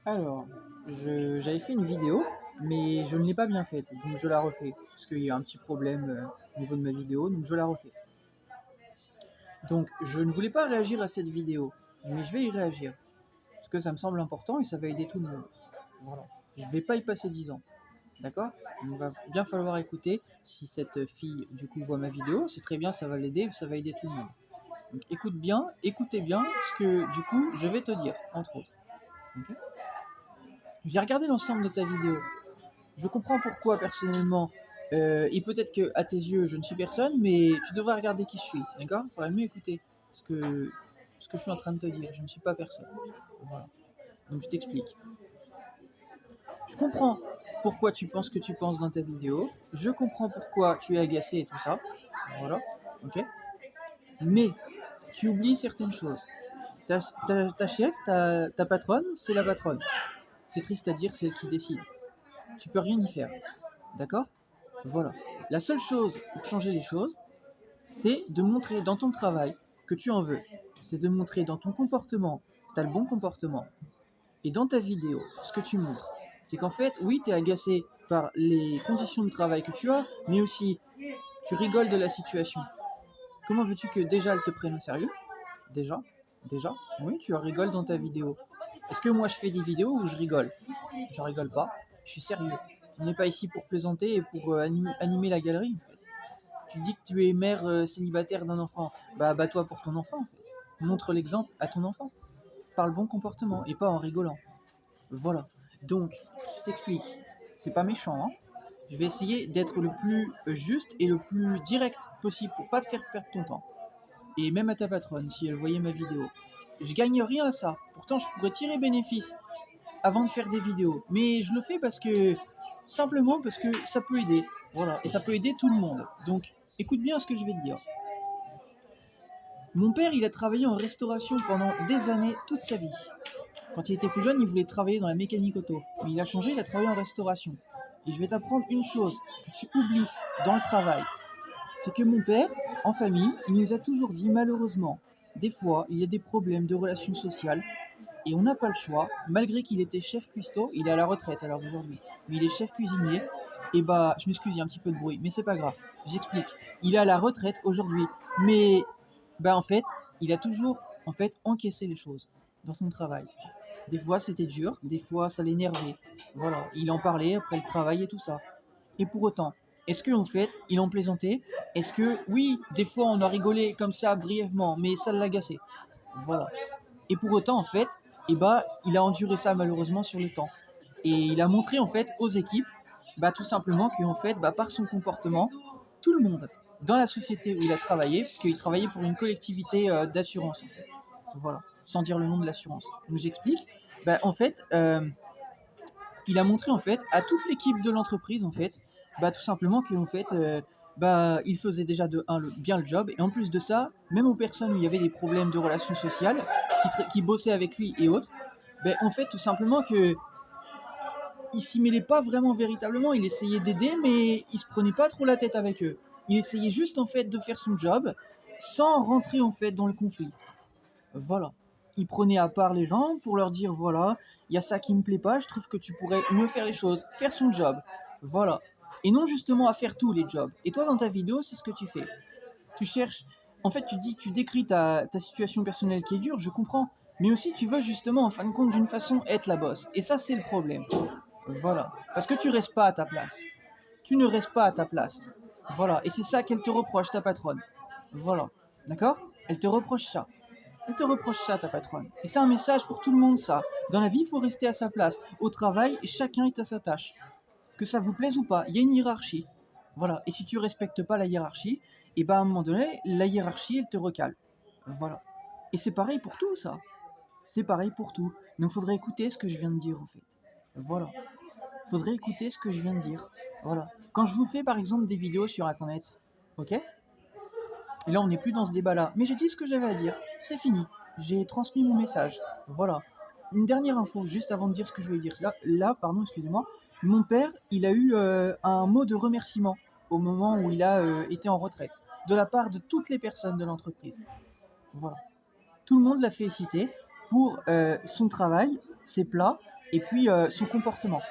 Alors, j'avais fait une vidéo, mais je ne l'ai pas bien faite, donc je la refais. Parce qu'il y a un petit problème au niveau de ma vidéo, donc je la refais. Donc, je ne voulais pas réagir à cette vidéo, mais je vais y réagir. Parce que ça me semble important et ça va aider tout le monde. Voilà. Je ne vais pas y passer 10 ans. D'accord? Il va bien falloir écouter. Si cette fille, du coup, voit ma vidéo, c'est très bien, ça va l'aider, ça va aider tout le monde. Donc, écoutez bien ce que, du coup, je vais te dire, entre autres. Ok. J'ai regardé l'ensemble de ta vidéo. Je comprends pourquoi personnellement, et peut-être que à tes yeux je ne suis personne, mais tu devrais regarder qui je suis, d'accord? Il faudrait mieux écouter ce que je suis en train de te dire. Je ne suis pas personne. Voilà. Donc je t'explique. Je comprends pourquoi tu penses que tu penses dans ta vidéo. Je comprends pourquoi tu es agacé et tout ça. Voilà. Ok. Mais tu oublies certaines choses. Ta chef, ta patronne, c'est la patronne. C'est triste à dire, c'est elle qui décide. Tu peux rien y faire. D'accord? Voilà. La seule chose pour changer les choses, c'est de montrer dans ton travail que tu en veux. C'est de montrer dans ton comportement que tu as le bon comportement. Et dans ta vidéo, ce que tu montres, c'est qu'en fait, oui, tu es agacé par les conditions de travail que tu as, mais aussi tu rigoles de la situation. Comment veux-tu que déjà elle te prenne au sérieux? Déjà? Déjà? Oui, tu rigoles dans ta vidéo. Est-ce que moi je fais des vidéos où je rigole? Je rigole pas, je suis sérieux. On n'est pas ici pour plaisanter et pour animer la galerie en fait. Tu dis que tu es mère célibataire d'un enfant, bah bats-toi pour ton enfant en fait. Montre l'exemple à ton enfant. Par le bon comportement et pas en rigolant. Voilà. Donc, je t'explique. C'est pas méchant, hein. Je vais essayer d'être le plus juste et le plus direct possible pour pas te faire perdre ton temps. Et même à ta patronne, si elle voyait ma vidéo. Je gagne rien à ça. Pourtant, je pourrais tirer bénéfice avant de faire des vidéos. Mais je le fais simplement parce que ça peut aider. Voilà. Et ça peut aider tout le monde. Donc, écoute bien ce que je vais te dire. Mon père, il a travaillé en restauration pendant des années, toute sa vie. Quand il était plus jeune, il voulait travailler dans la mécanique auto. Mais il a changé, il a travaillé en restauration. Et je vais t'apprendre une chose que tu oublies dans le travail. C'est que mon père, en famille, il nous a toujours dit malheureusement, des fois, il y a des problèmes de relations sociales et on n'a pas le choix, malgré qu'il était chef cuistot, il est à la retraite à l'heure d'aujourd'hui, mais il est chef cuisinier, et bah, je m'excuse, il y a un petit peu de bruit, mais c'est pas grave, j'explique. Il est à la retraite aujourd'hui, mais bah en fait, il a toujours en fait encaissé les choses dans son travail. Des fois c'était dur, des fois ça l'énervait. Voilà, il en parlait après le travail et tout ça. Et pour autant, est-ce qu'en fait, il en plaisantait? Est-ce que, oui, des fois on a rigolé comme ça brièvement, mais ça l'agaçait. Voilà. Et pour autant, en fait, il a enduré ça malheureusement sur le temps. Et il a montré en fait aux équipes, tout simplement qu'en fait, par son comportement, tout le monde dans la société où il a travaillé, parce qu'il travaillait pour une collectivité d'assurance en fait, voilà, sans dire le nom de l'assurance. Donc j'explique. En fait, il a montré en fait à toute l'équipe de l'entreprise en fait, tout simplement qu'en fait, il faisait déjà de un bien le job et en plus de ça, même aux personnes où il y avait des problèmes de relations sociales, qui bossaient avec lui et autres, en fait tout simplement que il s'y mêlait pas vraiment véritablement, il essayait d'aider mais il se prenait pas trop la tête avec eux. Il essayait juste en fait de faire son job sans rentrer en fait dans le conflit. Voilà. Il prenait à part les gens pour leur dire voilà, il y a ça qui me plaît pas, je trouve que tu pourrais mieux faire les choses, faire son job. Voilà. Et non justement à faire tous les jobs. Et toi dans ta vidéo, c'est ce que tu fais. Tu cherches, en fait tu décris ta situation personnelle qui est dure, je comprends. Mais aussi tu veux justement en fin de compte d'une façon être la boss. Et ça c'est le problème. Voilà. Parce que tu restes pas à ta place. Tu ne restes pas à ta place. Voilà. Et c'est ça qu'elle te reproche, ta patronne. Voilà. D'accord? Elle te reproche ça. Elle te reproche ça, ta patronne. Et c'est un message pour tout le monde, ça. Dans la vie, il faut rester à sa place. Au travail, chacun est à sa tâche. Que ça vous plaise ou pas, il y a une hiérarchie. Voilà. Et si tu respectes pas la hiérarchie, et à un moment donné, la hiérarchie, elle te recale. Voilà. Et c'est pareil pour tout, ça. C'est pareil pour tout. Donc, faudrait écouter ce que je viens de dire, en fait. Voilà. Faudrait écouter ce que je viens de dire. Voilà. Quand je vous fais, par exemple, des vidéos sur Internet, ok? Et là, on n'est plus dans ce débat-là. Mais j'ai dit ce que j'avais à dire. C'est fini. J'ai transmis mon message. Voilà. Une dernière info, juste avant de dire ce que je voulais dire. Pardon, excusez-moi. Mon père, il a eu un mot de remerciement au moment où il a été en retraite, de la part de toutes les personnes de l'entreprise. Voilà. Tout le monde l'a félicité pour son travail, ses plats et puis son comportement.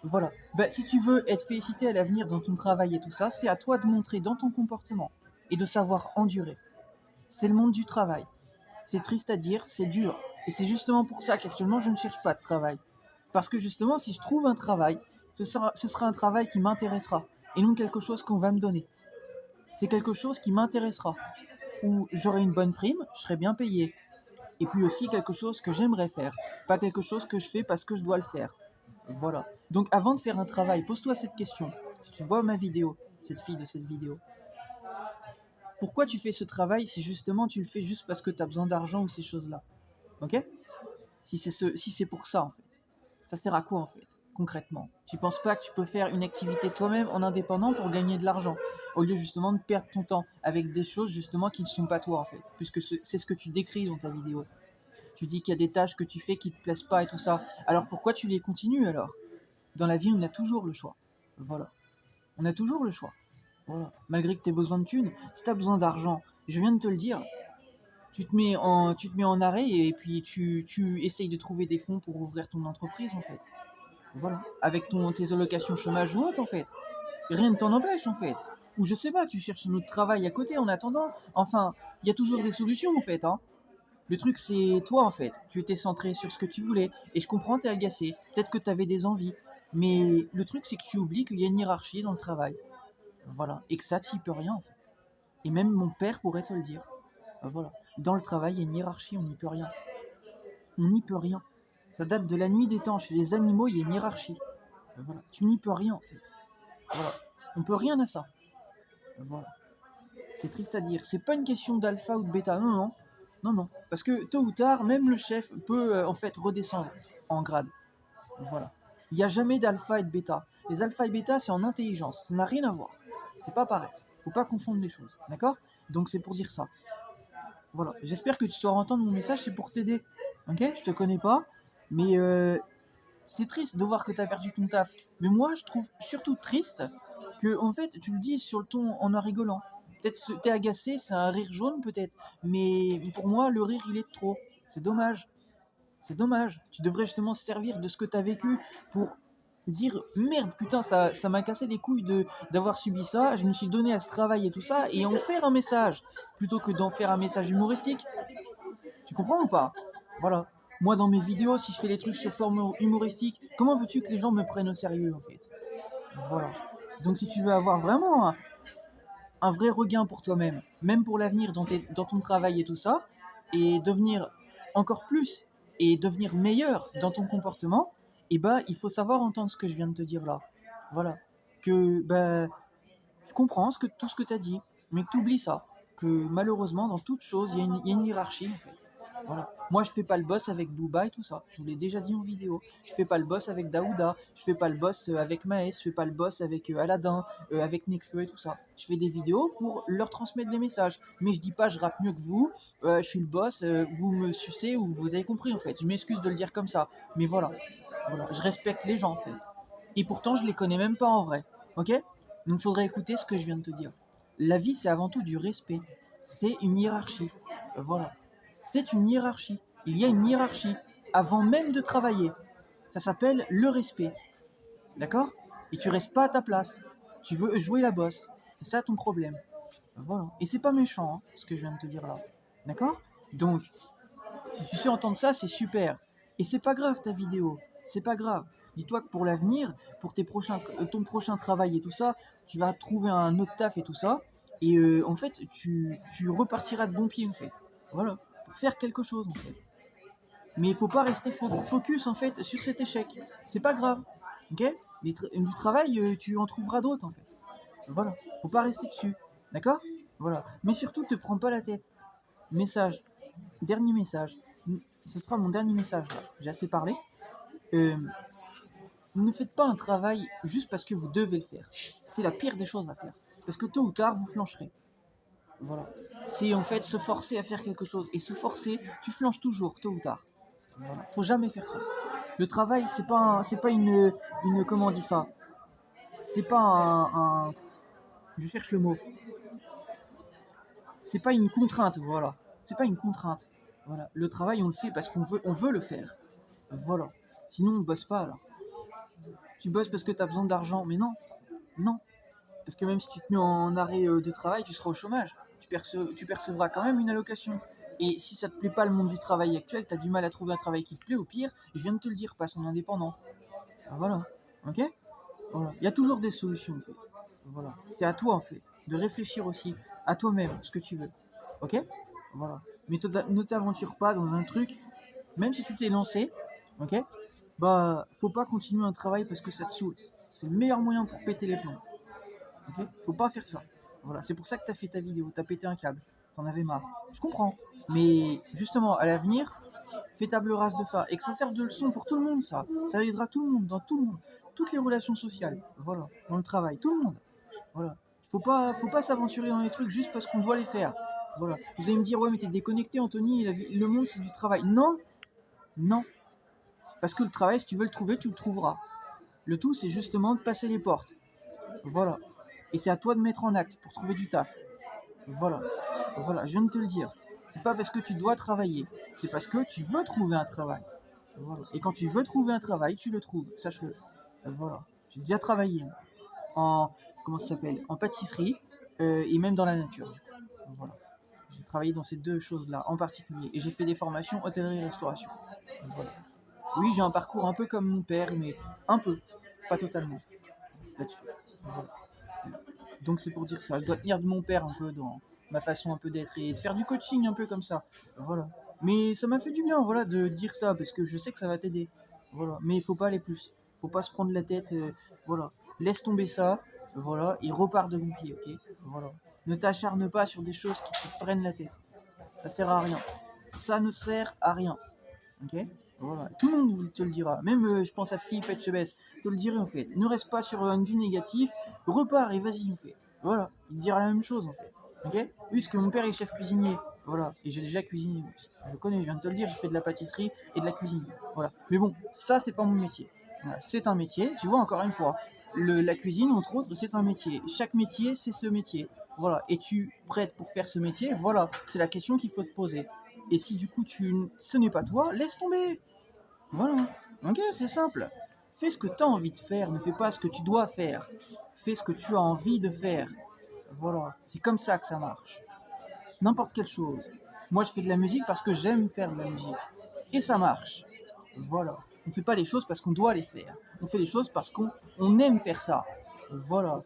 Voilà. Bah, si tu veux être félicité à l'avenir dans ton travail et tout ça, c'est à toi de montrer dans ton comportement et de savoir endurer. C'est le monde du travail. C'est triste à dire, c'est dur. Et c'est justement pour ça qu'actuellement je ne cherche pas de travail. Parce que justement, si je trouve un travail, ce sera un travail qui m'intéressera et non quelque chose qu'on va me donner. C'est quelque chose qui m'intéressera, où j'aurai une bonne prime, je serai bien payé. Et puis aussi quelque chose que j'aimerais faire, pas quelque chose que je fais parce que je dois le faire. Voilà. Donc avant de faire un travail, pose-toi cette question. Si tu vois ma vidéo, cette fille de cette vidéo, pourquoi tu fais ce travail si justement tu le fais juste parce que tu as besoin d'argent ou ces choses-là? Ok? Si c'est pour ça en fait. Ça sert à quoi en fait, concrètement? Tu penses pas que tu peux faire une activité toi-même en indépendant pour gagner de l'argent, au lieu justement de perdre ton temps avec des choses justement qui ne sont pas toi en fait, puisque c'est ce que tu décris dans ta vidéo. Tu dis qu'il y a des tâches que tu fais qui te plaisent pas et tout ça. Alors pourquoi tu les continues alors? Dans la vie, on a toujours le choix. Voilà. On a toujours le choix. Voilà. Malgré que tu aies besoin de thunes, si tu as besoin d'argent, je viens de te le dire, tu te mets en arrêt et puis tu essayes de trouver des fonds pour ouvrir ton entreprise en fait. Voilà. Avec tes allocations chômage ou autre en fait. Rien ne t'en empêche en fait. Ou je sais pas, tu cherches un autre travail à côté en attendant. Enfin, il y a toujours des solutions en fait. Hein. Le truc, c'est toi en fait. Tu étais centré sur ce que tu voulais. Et je comprends, t'es agacé. Peut-être que t'avais des envies. Mais le truc, c'est que tu oublies qu'il y a une hiérarchie dans le travail. Voilà. Et que ça, tu n'y peux rien en fait. Et même mon père pourrait te le dire. Voilà. Dans le travail, il y a une hiérarchie, on n'y peut rien. On n'y peut rien. Ça date de la nuit des temps. Chez les animaux, il y a une hiérarchie. Voilà. Tu n'y peux rien en fait. Voilà. On peut rien à ça. Voilà. C'est triste à dire. C'est pas une question d'alpha ou de bêta. Non, non. Non, non. Parce que tôt ou tard, même le chef peut en fait redescendre en grade. Voilà. Il n'y a jamais d'alpha et de bêta. Les alpha et bêta, c'est en intelligence. Ça n'a rien à voir. C'est pas pareil. Faut pas confondre les choses. D'accord? Donc c'est pour dire ça. Voilà. J'espère que tu sauras entendre mon message. C'est pour t'aider. Ok? Je te connais pas. Mais c'est triste de voir que tu as perdu ton taf. Mais moi, je trouve surtout triste que, en fait, tu le dis sur le ton en rigolant. Peut-être que t'es agacé, c'est un rire jaune peut-être. Mais pour moi, le rire, il est de trop. C'est dommage. C'est dommage. Tu devrais justement se servir de ce que tu as vécu pour dire merde, putain, ça m'a cassé les couilles d'avoir subi ça. Je me suis donné à ce travail et tout ça. Et en faire un message plutôt que d'en faire un message humoristique. Tu comprends ou pas? Voilà. Moi, dans mes vidéos, si je fais les trucs sur forme humoristique, comment veux-tu que les gens me prennent au sérieux, en fait? Voilà. Donc, si tu veux avoir vraiment un vrai regain pour toi-même, même pour l'avenir dans ton travail et tout ça, et devenir encore plus et devenir meilleur dans ton comportement, et bah, il faut savoir entendre ce que je viens de te dire là. Voilà. Que, bah, je comprends tout ce que tu as dit, mais que tu oublies ça. Que malheureusement, dans toute chose, il y a une hiérarchie en fait. Voilà. Moi, je fais pas le boss avec Booba et tout ça. Je vous l'ai déjà dit en vidéo. Je fais pas le boss avec Daouda. Je fais pas le boss avec Maes. Je fais pas le boss avec Aladdin, avec Nekfeu et tout ça. Je fais des vidéos pour leur transmettre des messages. Mais je dis pas je rappe mieux que vous. Je suis le boss. Vous me sucez ou vous avez compris en fait. Je m'excuse de le dire comme ça. Mais voilà. Voilà. Je respecte les gens en fait. Et pourtant, je les connais même pas en vrai. Ok? Donc, il faudrait écouter ce que je viens de te dire. La vie, c'est avant tout du respect. C'est une hiérarchie. Voilà. C'est une hiérarchie. Il y a une hiérarchie avant même de travailler. Ça s'appelle le respect. D'accord? Et tu restes pas à ta place. Tu veux jouer la bosse. C'est ça ton problème. Voilà. Et c'est pas méchant, hein, ce que je viens de te dire là. D'accord? Donc, si tu sais entendre ça, c'est super. Et c'est pas grave ta vidéo. C'est pas grave. Dis-toi que pour l'avenir, pour ton prochain travail et tout ça, tu vas trouver un autre taf et tout ça. Et en fait, tu repartiras de bon pied en fait. Voilà. Pour faire quelque chose en fait. Mais il faut pas rester focus en fait sur cet échec. C'est pas grave. Ok? Du travail, tu en trouveras d'autres en fait. Voilà. Faut pas rester dessus. D'accord? Voilà. Mais surtout, te prends pas la tête. Message. Dernier message. Ce sera mon dernier message là. J'ai assez parlé. Euh, ne faites pas un travail juste parce que vous devez le faire. C'est la pire des choses à faire. Parce que tôt ou tard, vous flancherez. Voilà. C'est en fait se forcer à faire quelque chose. Et se forcer, tu flanches toujours, tôt ou tard. Voilà. Faut jamais faire ça. Le travail, c'est pas comment on dit ça? C'est pas je cherche le mot. C'est pas une contrainte, voilà. C'est pas une contrainte. Voilà. Le travail, on le fait parce on veut le faire. Voilà. Sinon, on bosse pas, là. Tu bosses parce que tu as besoin d'argent, mais non, non. Parce que même si tu te mets en arrêt de travail, tu seras au chômage. Tu percevras quand même une allocation. Et si ça te plaît pas le monde du travail actuel, tu as du mal à trouver un travail qui te plaît, au pire, je viens de te le dire, passe en indépendant. Voilà. Ok. Voilà. Il y a toujours des solutions en fait. Voilà. C'est à toi en fait de réfléchir aussi à toi-même ce que tu veux. Ok. Voilà. Mais ne t'aventure pas dans un truc, même si tu t'es lancé, ok. Bah, faut pas continuer un travail parce que ça te saoule. C'est le meilleur moyen pour péter les plombs. Ok. Faut pas faire ça. Voilà. C'est pour ça que t'as fait ta vidéo. T'as pété un câble. T'en avais marre. Je comprends. Mais justement, à l'avenir, fais table rase de ça et que ça serve de leçon pour tout le monde, ça. Ça aidera tout le monde, dans tout le monde, toutes les relations sociales, voilà, dans le travail, tout le monde, voilà. Faut pas s'aventurer dans les trucs juste parce qu'on doit les faire, voilà. Vous allez me dire, ouais, mais t'es déconnecté, Anthony, le monde c'est du travail. Non, non, parce que le travail, si tu veux le trouver, tu le trouveras. Le tout, c'est justement de passer les portes, voilà. Et c'est à toi de mettre en acte pour trouver du taf, voilà. Voilà, je viens de te le dire. C'est pas parce que tu dois travailler, c'est parce que tu veux trouver un travail. Voilà. Et quand tu veux trouver un travail, tu le trouves, sache-le. Voilà. J'ai déjà travaillé en, comment ça s'appelle, en pâtisserie et même dans la nature. Voilà. J'ai travaillé dans ces deux choses-là en particulier et j'ai fait des formations hôtellerie-restauration. Voilà. Oui, j'ai un parcours un peu comme mon père, mais un peu, pas totalement là-dessus. Voilà. Donc c'est pour dire ça. Je dois tenir de mon père un peu dans ma façon un peu d'être et de faire du coaching un peu comme ça. Voilà. Mais ça m'a fait du bien, voilà, de dire ça parce que je sais que ça va t'aider. Voilà. Mais il faut pas aller plus. Faut pas se prendre la tête. Voilà. Laisse tomber ça. Voilà. Et repars de bon pied, ok. Voilà. Ne t'acharne pas sur des choses qui te prennent la tête. Ça sert à rien. Ça ne sert à rien. Ok. Voilà. Tout le monde te le dira. Même, je pense à Philippe Etchebest, te le dirait en fait. Ne reste pas sur du négatif, repars et vas-y en fait. Voilà. Il te dira la même chose en fait. Ok. Oui, parce que mon père est chef cuisinier. Voilà. Et j'ai déjà cuisiné aussi. Je connais, je viens de te le dire, j'ai fait de la pâtisserie et de la cuisine. Voilà. Mais bon, ça, c'est pas mon métier. Voilà. C'est un métier. Tu vois, encore une fois, la cuisine, entre autres, c'est un métier. Chaque métier, c'est ce métier. Voilà. Et tu prêtes pour faire ce métier. Voilà. C'est la question qu'il faut te poser. Et si du coup ce n'est pas toi, laisse tomber. Voilà. Ok, c'est simple. Fais ce que tu as envie de faire, ne fais pas ce que tu dois faire. Fais ce que tu as envie de faire. Voilà. C'est comme ça que ça marche. N'importe quelle chose. Moi, je fais de la musique parce que j'aime faire de la musique. Et ça marche. Voilà. On ne fait pas les choses parce qu'on doit les faire. On fait les choses parce qu'on aime faire ça. Voilà.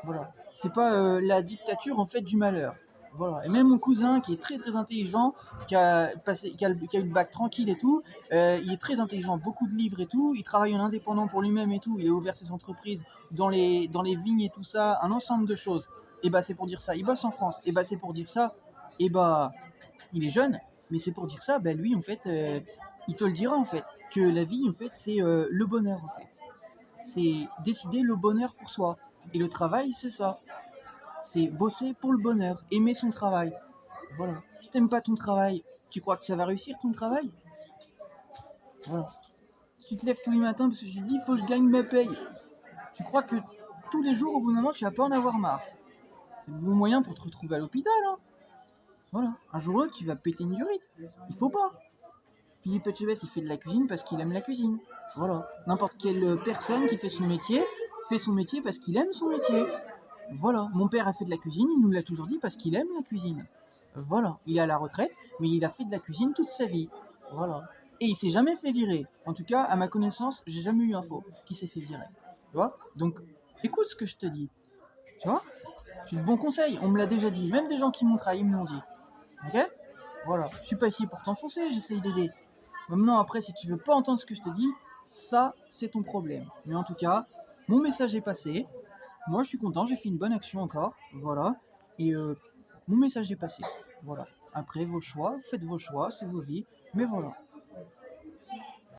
Voilà. C'est pas la dictature en fait du malheur. Voilà. Et même mon cousin qui est très très intelligent, qui a eu le bac tranquille et tout, il est très intelligent, beaucoup de livres et tout, il travaille en indépendant pour lui-même et tout, il a ouvert ses entreprises dans les vignes et tout ça, un ensemble de choses. Et bah c'est pour dire ça, il bosse en France, et bah c'est pour dire ça, et bah il est jeune, mais c'est pour dire ça, bah lui en fait, il te le dira en fait, que la vie en fait c'est le bonheur en fait. C'est décider le bonheur pour soi. Et le travail c'est ça. C'est bosser pour le bonheur, aimer son travail. Voilà. Si t'aimes pas ton travail, tu crois que ça va réussir ton travail? Voilà. Si tu te lèves tous les matins parce que tu te dis, il faut que je gagne ma paye. Tu crois que tous les jours, au bout d'un moment, tu vas pas en avoir marre. C'est le bon moyen pour te retrouver à l'hôpital. Hein. Voilà. Un jour ou l'autre, tu vas péter une durite. Il faut pas. Philippe Etchebest, il fait de la cuisine parce qu'il aime la cuisine. Voilà. N'importe quelle personne qui fait son métier parce qu'il aime son métier. Voilà, mon père a fait de la cuisine, il nous l'a toujours dit parce qu'il aime la cuisine. Voilà, il est à la retraite, mais il a fait de la cuisine toute sa vie. Voilà. Et il s'est jamais fait virer. En tout cas, à ma connaissance, j'ai jamais eu info qu'il s'est fait virer. Tu vois? Donc, écoute ce que je te dis. Tu vois? J'ai de bons conseils, on me l'a déjà dit. Même des gens qui m'ont trahi me l'ont dit. Ok? Voilà, je suis pas ici pour t'enfoncer, j'essaye d'aider. Maintenant, après, si tu veux pas entendre ce que je te dis, ça, c'est ton problème. Mais en tout cas, mon message est passé. Moi, je suis content, j'ai fait une bonne action encore, voilà. Et mon message est passé, voilà. Après, vos choix, faites vos choix, c'est vos vies, mais voilà.